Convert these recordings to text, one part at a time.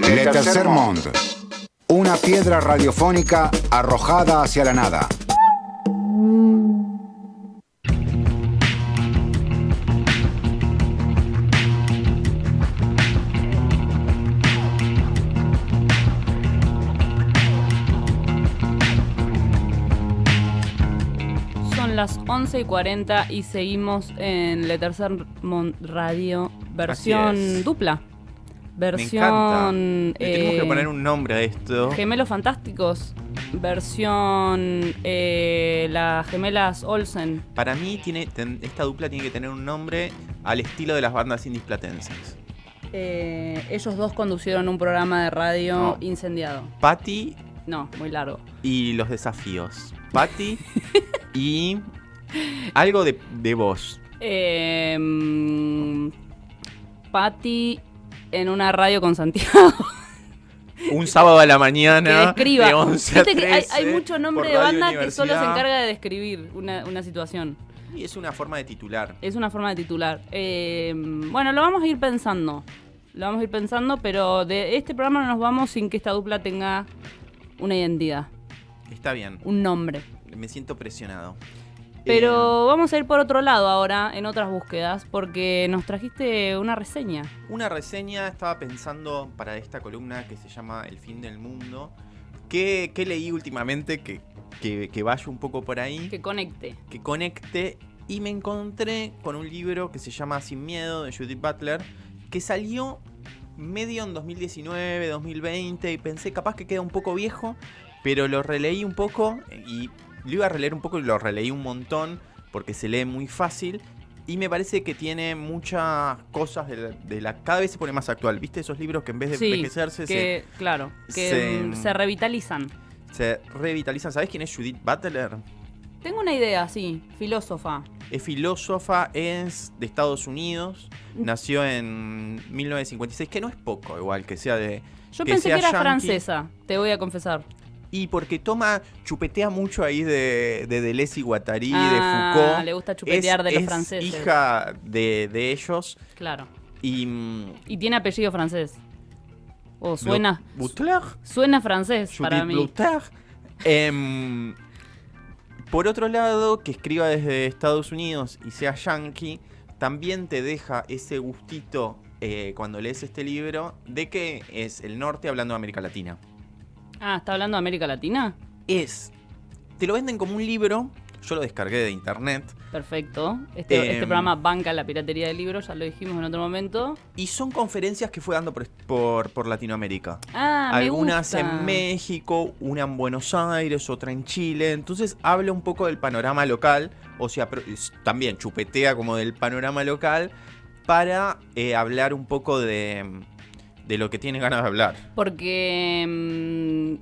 Le Tercer Monde. Una piedra radiofónica arrojada hacia la nada. Son las 11:40 y seguimos en Le Tercer Monde Radio, versión dupla. Versión. Me encanta. Le tenemos que poner un nombre a esto. Gemelos Fantásticos. Versión. Las gemelas Olsen. Para mí, esta dupla tiene que tener un nombre al estilo de las bandas indies platenses. Ellos dos conducieron un programa de radio incendiado. Patty. No, muy largo. Y los desafíos. Patty y algo de voz. Patty en una radio con Santiago. Un sábado a la mañana. Que describa. De 11 a 13, hay mucho nombre de por banda Radio que solo se Universidad. encarga de describir una situación. Y es una forma de titular. Es una forma de titular. Bueno, lo vamos a ir pensando. Pero de este programa no nos vamos sin que esta dupla tenga una identidad. Está bien. Un nombre. Me siento presionado. Pero vamos a ir por otro lado ahora, en otras búsquedas, porque nos trajiste una reseña. Una reseña, estaba pensando para esta columna que se llama El fin del mundo. ¿Qué leí últimamente que vaya un poco por ahí? Que conecte. Que conecte. Y me encontré con un libro que se llama Sin Miedo, de Judith Butler, que salió medio en 2019, 2020, y pensé capaz que queda un poco viejo, pero lo releí un poco y lo iba a releer un poco y lo releí un montón porque se lee muy fácil y me parece que tiene muchas cosas cada vez se pone más actual. ¿Viste esos libros que en vez de envejecerse se revitalizan? Se revitalizan. ¿Sabés quién es Judith Butler? Tengo una idea, sí, filósofa. Es filósofa, es de Estados Unidos, nació en 1956, que no es poco igual que sea de... Yo pensé que era yankee. francesa, te voy a confesar. Y porque chupetea mucho ahí de Deleuze y Guattari, de Foucault. Le gusta chupetear de los es franceses. Hija de ellos. Claro. Y tiene apellido francés. O suena. Butler. Suena francés Judith para mí. Butler. Por otro lado, que escriba desde Estados Unidos y sea yankee, también te deja ese gustito cuando lees este libro de que es el norte hablando de América Latina. Ah, ¿está hablando de América Latina? Te lo venden como un libro. Yo lo descargué de internet. Perfecto. Este programa banca la piratería de libros, ya lo dijimos en otro momento. Y son conferencias que fue dando por Latinoamérica. me Algunas gusta. en México, una en Buenos Aires, otra en Chile. Entonces habla un poco del panorama local. O sea, también chupetea como del panorama local para hablar un poco de lo que tiene ganas de hablar. Porque,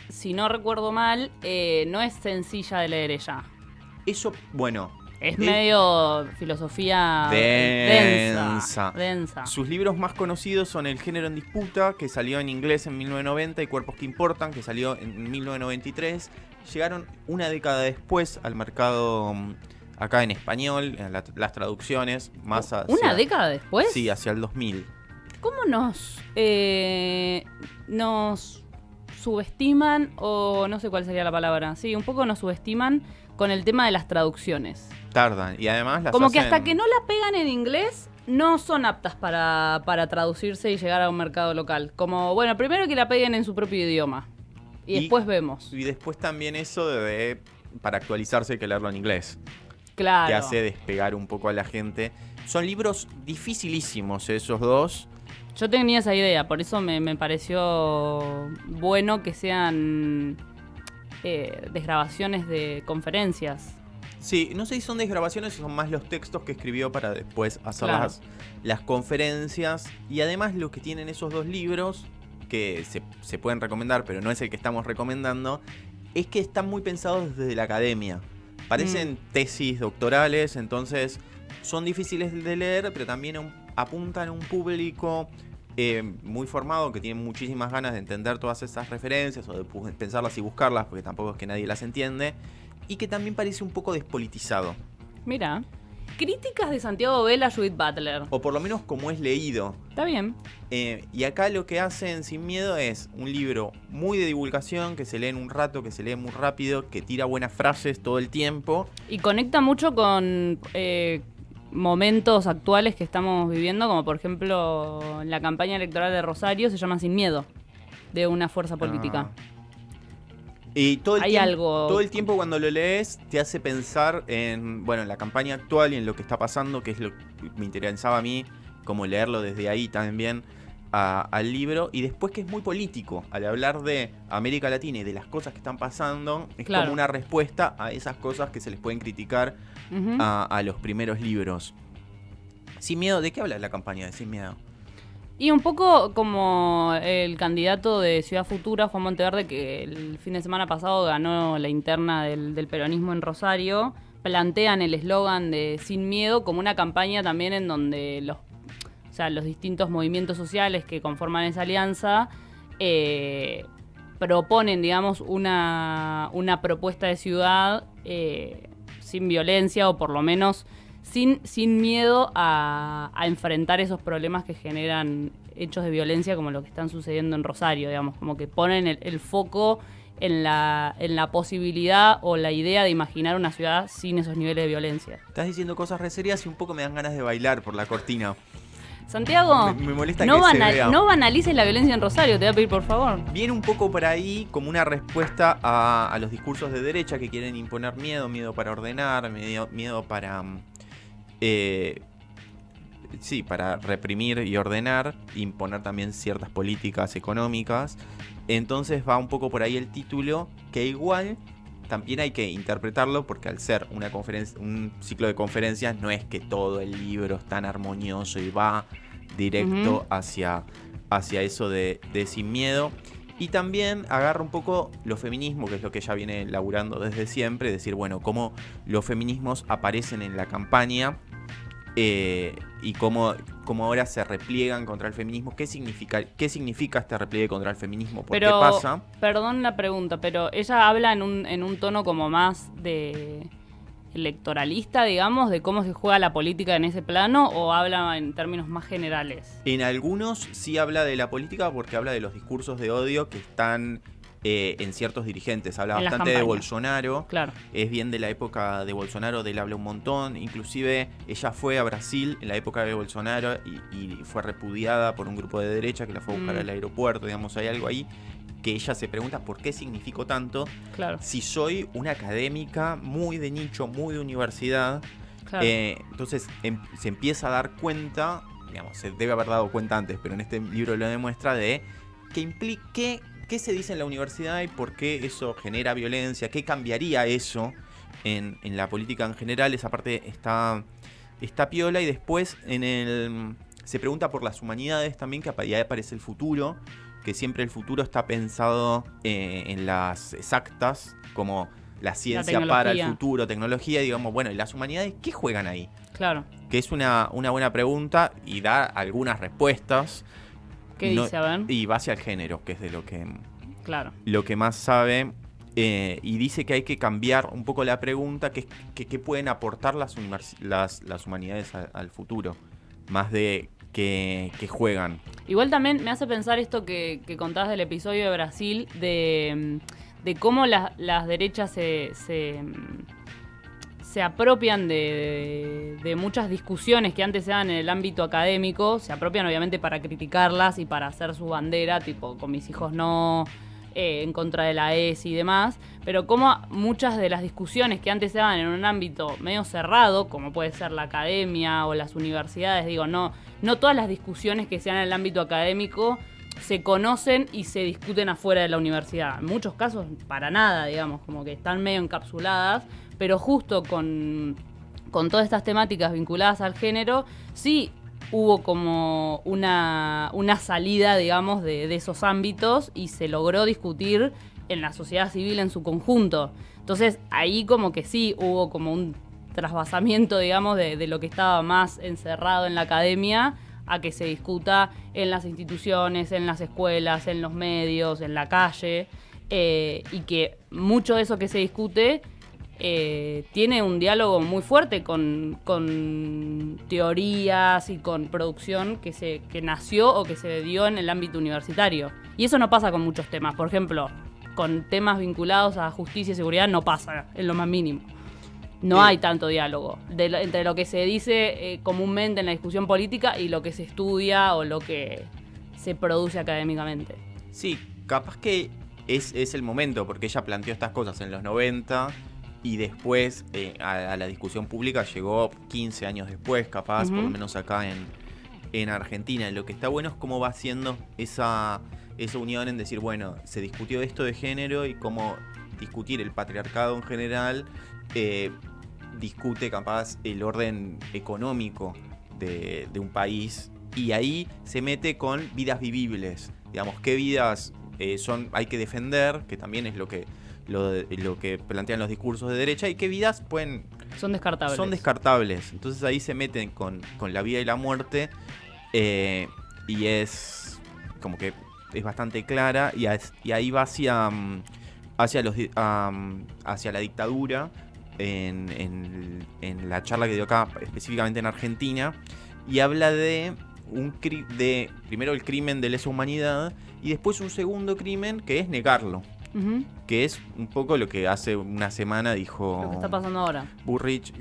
si no recuerdo mal, no es sencilla de leer ella. Eso, bueno. Es medio filosofía densa. Sus libros más conocidos son El género en disputa, que salió en inglés en 1990, y Cuerpos que importan, que salió en 1993. Llegaron una década después al mercado acá en español, en las traducciones. Más hacia, ¿Una década después? Sí, hacia el 2000. ¿Cómo nos subestiman, o no sé cuál sería la palabra? Sí, un poco nos subestiman con el tema de las traducciones. Tardan, y además las como hacen... que hasta que no la pegan en inglés, no son aptas para traducirse y llegar a un mercado local. Como, bueno, primero que la peguen en su propio idioma. Y después vemos. Y después también eso de para actualizarse hay que leerlo en inglés. Claro. Que hace despegar un poco a la gente. Son libros dificilísimos esos dos. Yo tenía esa idea, por eso me pareció bueno que sean desgrabaciones de conferencias. Sí, no sé si son desgrabaciones o son más los textos que escribió para después hacer Claro. las conferencias. Y además lo que tienen esos dos libros, que se pueden recomendar, pero no es el que estamos recomendando, es que están muy pensados desde la academia. Parecen tesis doctorales, entonces son difíciles de leer, pero también apuntan a un público muy formado, que tiene muchísimas ganas de entender todas esas referencias o de pensarlas y buscarlas, porque tampoco es que nadie las entiende, y que también parece un poco despolitizado. Mira. críticas de Santiago Vela a Judith Butler. O por lo menos como es leído. Está bien. Y acá lo que hacen Sin Miedo es un libro muy de divulgación, que se lee en un rato, que se lee muy rápido, que tira buenas frases todo el tiempo. Y conecta mucho con momentos actuales que estamos viviendo, como por ejemplo la campaña electoral de Rosario se llama Sin Miedo, de una fuerza política. Y todo Todo el tiempo cuando lo lees te hace pensar en la campaña actual y en lo que está pasando, que es lo que me interesaba a mí, como leerlo desde ahí también al libro. Y después que es muy político, al hablar de América Latina y de las cosas que están pasando, es como una respuesta a esas cosas que se les pueden criticar a los primeros libros. Sin Miedo, ¿de qué habla la campaña de Sin Miedo? Y un poco como el candidato de Ciudad Futura, Juan Monteverde, que el fin de semana pasado ganó la interna del peronismo en Rosario, plantean el eslogan de Sin Miedo como una campaña también en donde los distintos movimientos sociales que conforman esa alianza proponen, digamos, una propuesta de ciudad sin violencia, o por lo menos sin miedo a enfrentar esos problemas que generan hechos de violencia como lo que están sucediendo en Rosario, digamos, como que ponen el foco en la posibilidad o la idea de imaginar una ciudad sin esos niveles de violencia. Estás diciendo cosas re serias y un poco me dan ganas de bailar por la cortina. Santiago, me molesta no, que se vea. No banalices la violencia en Rosario, te voy a pedir por favor. Viene un poco por ahí como una respuesta a los discursos de derecha que quieren imponer miedo para ordenar, miedo para... para reprimir y ordenar, imponer también ciertas políticas económicas. Entonces va un poco por ahí el título, que igual también hay que interpretarlo, porque al ser un ciclo de conferencias no es que todo el libro es tan armonioso y va directo hacia eso de Sin Miedo. Y también agarra un poco los feminismos, que es lo que ella viene laburando desde siempre, decir, bueno, cómo los feminismos aparecen en la campaña y cómo ahora se repliegan contra el feminismo. ¿Qué significa este repliegue contra el feminismo? ¿Por qué pasa? Perdón la pregunta, pero ella habla en un tono como más de electoralista, digamos, de cómo se juega la política en ese plano, o habla en términos más generales. En algunos sí habla de la política, porque habla de los discursos de odio que están en ciertos dirigentes. Habla bastante de Bolsonaro. Claro. Es bien de la época de Bolsonaro, de él habla un montón. Inclusive ella fue a Brasil en la época de Bolsonaro y fue repudiada por un grupo de derecha que la fue a buscar al aeropuerto. Digamos, hay algo ahí que ella se pregunta por qué significó tanto. Claro. Si soy una académica muy de nicho, muy de universidad. Claro. Entonces se empieza a dar cuenta, digamos, se debe haber dado cuenta antes, pero en este libro lo demuestra, de qué se dice en la universidad y por qué eso genera violencia, qué cambiaría eso en la política en general. Esa parte está piola. Y después se pregunta por las humanidades también, que ahí aparece el futuro, que siempre el futuro está pensado en las exactas, como la ciencia para el futuro, tecnología, y digamos, bueno, ¿y las humanidades qué juegan ahí? Claro. Que es una buena pregunta y da algunas respuestas. ¿Qué dice? A ver. Y va hacia el género, que es de lo que más sabe. Y dice que hay que cambiar un poco la pregunta, que pueden aportar las humanidades al futuro, más de que juegan. Igual también me hace pensar esto que contabas del episodio de Brasil, de cómo las derechas se apropian de muchas discusiones que antes se daban en el ámbito académico, se apropian obviamente para criticarlas y para hacer su bandera, tipo con mis hijos no, en contra de la ESI y demás, pero como muchas de las discusiones que antes se daban en un ámbito medio cerrado, como puede ser la academia o las universidades, digo, no todas las discusiones que se dan en el ámbito académico se conocen y se discuten afuera de la universidad. En muchos casos, para nada, digamos, como que están medio encapsuladas, pero justo con todas estas temáticas vinculadas al género, sí hubo como una salida, digamos, de esos ámbitos, y se logró discutir en la sociedad civil en su conjunto. Entonces, ahí como que sí hubo como un trasvasamiento, digamos, de lo que estaba más encerrado en la academia, a que se discuta en las instituciones, en las escuelas, en los medios, en la calle, y que mucho de eso que se discute tiene un diálogo muy fuerte con teorías y con producción que nació o que se dio en el ámbito universitario. Y eso no pasa con muchos temas. Por ejemplo, con temas vinculados a justicia y seguridad no pasa en lo más mínimo. No hay tanto diálogo entre lo que se dice comúnmente en la discusión política y lo que se estudia o lo que se produce académicamente. Sí, capaz que es el momento, porque ella planteó estas cosas en los 90 y después a la discusión pública llegó 15 años después, capaz, por lo menos acá en Argentina. Lo que está bueno es cómo va haciendo esa unión en decir, bueno, se discutió esto de género y cómo discutir el patriarcado en general discute capaz el orden económico de un país, y ahí se mete con vidas vivibles, digamos, qué vidas hay que defender, que también es lo que plantean los discursos de derecha, y qué vidas son descartables. Entonces ahí se meten con la vida y la muerte, y es como que es bastante clara, y ahí va hacia la dictadura en la charla que dio acá, específicamente en Argentina, y habla de primero el crimen de lesa humanidad y después un segundo crimen que es negarlo. Que es un poco lo que hace una semana dijo lo que está pasando ahora Bullrich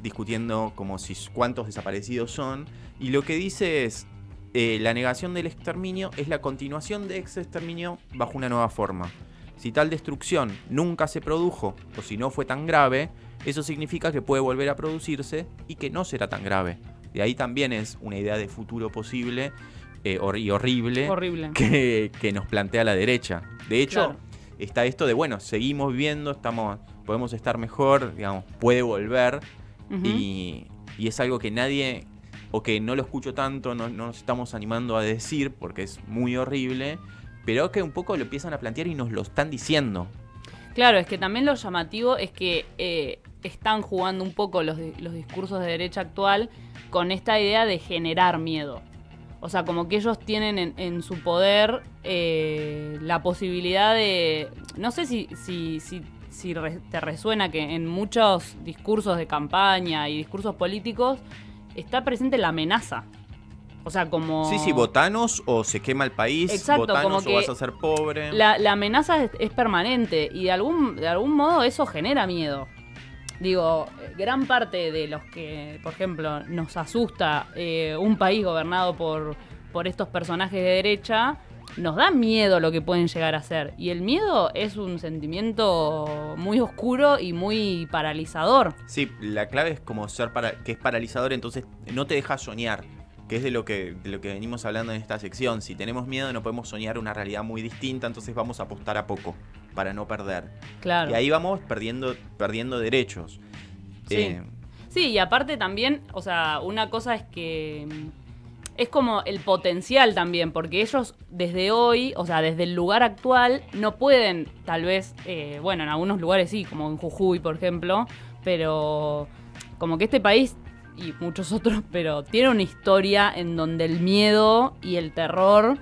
discutiendo como si cuántos desaparecidos son, y lo que dice es la negación del exterminio es la continuación de ese exterminio bajo una nueva forma. Si tal destrucción nunca se produjo o si no fue tan grave, eso significa que puede volver a producirse y que no será tan grave. De ahí también es una idea de futuro posible y horrible. Que nos plantea la derecha. De hecho, está esto de, bueno, seguimos viviendo, podemos estar mejor, digamos, puede volver. Y es algo que nadie, o que no lo escucho tanto, no nos estamos animando a decir porque es muy horrible, pero que un poco lo empiezan a plantear y nos lo están diciendo. Claro, es que también lo llamativo es que están jugando un poco los discursos de derecha actual con esta idea de generar miedo. O sea, como que ellos tienen en su poder la posibilidad de... No sé si te resuena que en muchos discursos de campaña y discursos políticos está presente la amenaza. O sea, como... Sí, votanos o se quema el país. Exacto, votanos como o que vas a ser pobre. La amenaza es permanente y de algún modo eso genera miedo. Digo, gran parte de los que, por ejemplo, nos asusta un país gobernado por estos personajes de derecha, nos da miedo lo que pueden llegar a hacer. Y el miedo es un sentimiento muy oscuro y muy paralizador. Sí, la clave es como que es paralizador, entonces no te deja soñar. Que es de lo que venimos hablando en esta sección. Si tenemos miedo no podemos soñar una realidad muy distinta, entonces vamos a apostar a poco para no perder. Claro. Y ahí vamos perdiendo derechos. Sí, y aparte también, o sea, una cosa es que es como el potencial también, porque ellos desde hoy, o sea, desde el lugar actual, no pueden, tal vez, bueno, en algunos lugares sí, como en Jujuy, por ejemplo, pero como que este país y muchos otros, pero tiene una historia en donde el miedo y el terror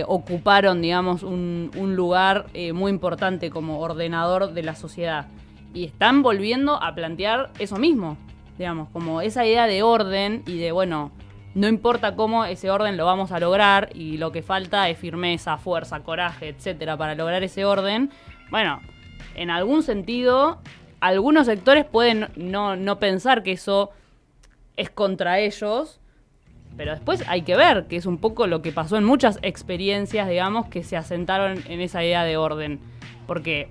ocuparon, digamos, un lugar muy importante como ordenador de la sociedad. Y están volviendo a plantear eso mismo, digamos, como esa idea de orden y de, bueno, no importa cómo ese orden lo vamos a lograr y lo que falta es firmeza, fuerza, coraje, etcétera, para lograr ese orden. Bueno, en algún sentido, algunos sectores pueden no pensar que eso es contra ellos, pero después hay que ver, que es un poco lo que pasó en muchas experiencias, digamos, que se asentaron en esa idea de orden. Porque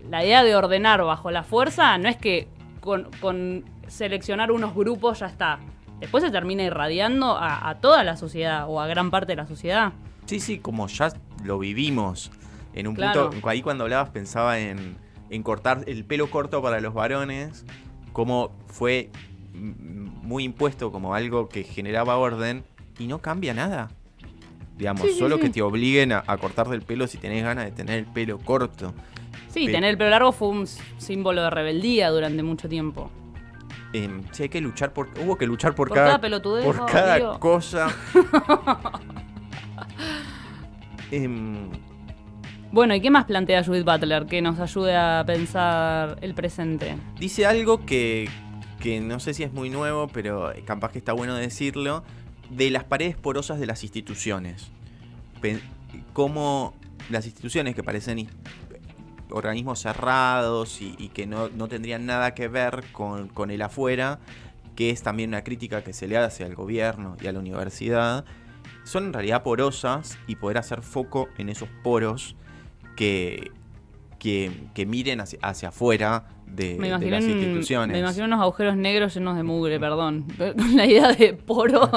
la idea de ordenar bajo la fuerza no es que con seleccionar unos grupos ya está. Después se termina irradiando a toda la sociedad o a gran parte de la sociedad. Sí, como ya lo vivimos. En un Claro. punto, ahí cuando hablabas pensaba en cortar el pelo corto para los varones, cómo fue muy impuesto como algo que generaba orden y no cambia nada. Digamos, Sí. que te obliguen a cortarte el pelo si tenés ganas de tener el pelo corto. Sí, tener el pelo largo fue un símbolo de rebeldía durante mucho tiempo. Sí, hay que luchar hubo que luchar por cada pelotudez, por cada cosa. Bueno, ¿y qué más plantea Judith Butler que nos ayude a pensar el presente? Dice algo que no sé si es muy nuevo, pero capaz que está bueno decirlo, de las paredes porosas de las instituciones. Cómo las instituciones que parecen organismos cerrados y que no tendrían nada que ver con el afuera, que es también una crítica que se le hace al gobierno y a la universidad, son en realidad porosas, y poder hacer foco en esos poros que miren hacia afuera de las instituciones. Me imagino unos agujeros negros llenos de mugre, perdón. Con la idea de poro,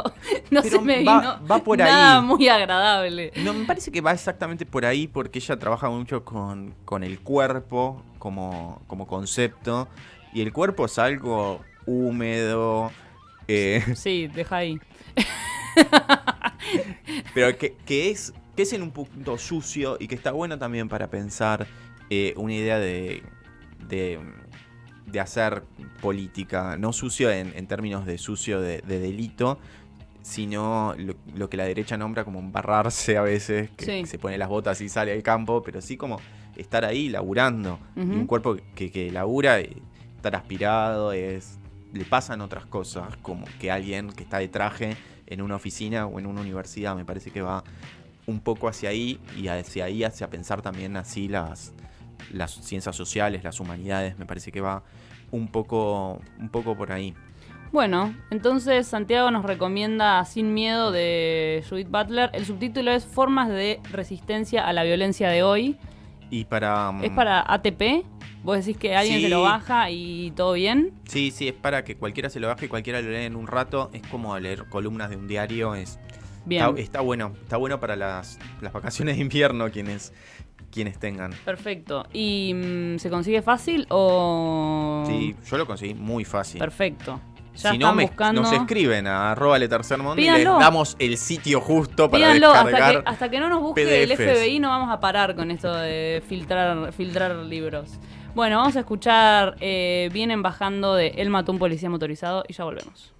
no Pero se me vino va por nada ahí. muy agradable. No, me parece que va exactamente por ahí, porque ella trabaja mucho con el cuerpo como concepto, y el cuerpo es algo húmedo, Sí, deja ahí. pero que es en un punto sucio, y que está bueno también para pensar una idea de hacer política, no sucio en términos de sucio de delito, sino lo que la derecha nombra como embarrarse a veces, que se pone las botas y sale al campo, pero sí como estar ahí laburando. Y un cuerpo que labura, estar aspirado, le pasan otras cosas, como que alguien que está de traje en una oficina o en una universidad. Me parece que va un poco hacia ahí, y hacia pensar también así las ciencias sociales, las humanidades. Me parece que va un poco por ahí. Bueno, entonces Santiago nos recomienda Sin Miedo de Judith Butler. El subtítulo es Formas de resistencia a la violencia de hoy. Y para... ¿Es para ATP? ¿Vos decís que alguien Sí. se lo baja y todo bien? Sí, es para que cualquiera se lo baje y cualquiera lo lea en un rato. Es como leer columnas de un diario. Bien. Está bueno para las vacaciones de invierno, quienes tengan. Perfecto. ¿Y se consigue fácil o...? Sí, yo lo conseguí muy fácil. Perfecto. Ya Si no, están buscando... nos escriben a @letercermundo y les Pídanlo. damos el sitio justo para Pídanlo, descargar. hasta que no nos busque el PDFs. FBI no vamos a parar con esto de filtrar libros. Bueno, vamos a escuchar Vienen bajando de Él mató a un policía motorizado y ya volvemos.